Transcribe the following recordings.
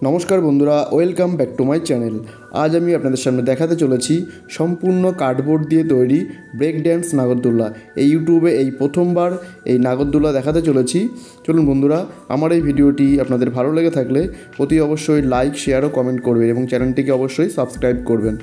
নমস্কার বন্ধুরা, welcome back to my channel. আজ আমি আপনাদের সামনে দেখাতে চলেছি সম্পূর্ণ কার্ডবোর্ড দিয়ে তৈরি ব্রেক ড্যান্স নাগরদোলা। এই ইউটিউবে এই প্রথমবার এই নাগরদোলা দেখাতে চলেছি। চলুন বন্ধুরা, আমার এই ভিডিওটি আপনাদের ভালো লেগে থাকলে অতি অবশ্যই লাইক, শেয়ার ও কমেন্ট করবেন এবং চ্যানেলটিকে অবশ্যই সাবস্ক্রাইব করবেন।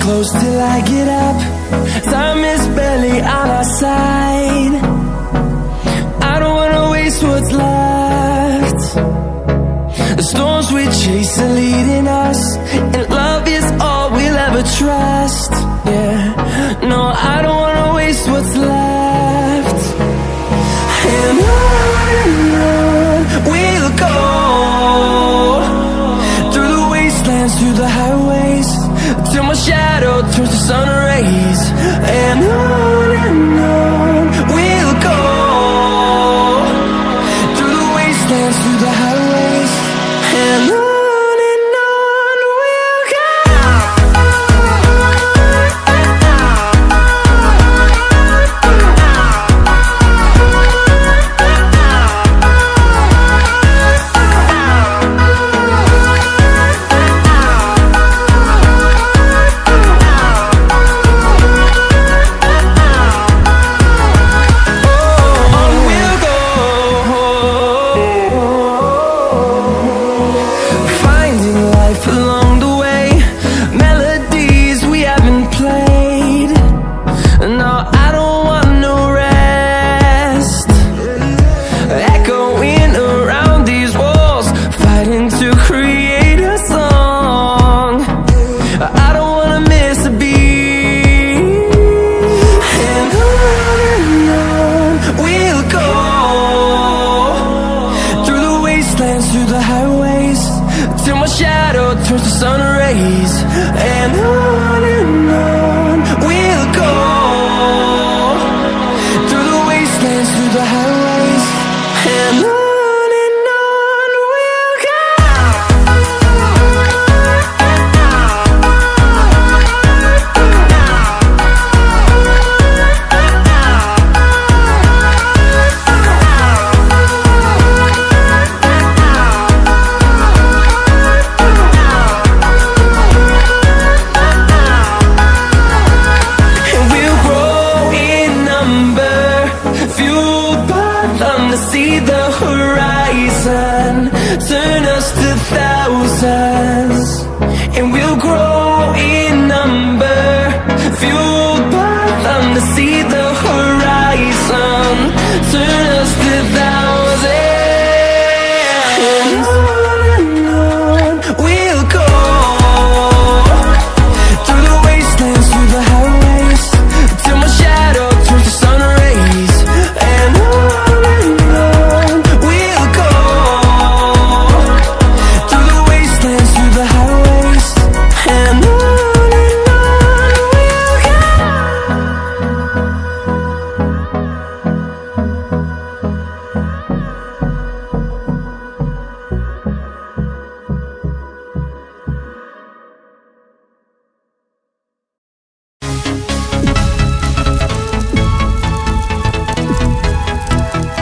close till I get up. Time is barely on our side. I don't wanna waste what's left. The storms we chase are leading us, and love is all we'll ever trust. Yeah, no, I don't wanna waste what's left. And on we'll go, through the wastelands, through the highways, till my shadow turns to sun rays.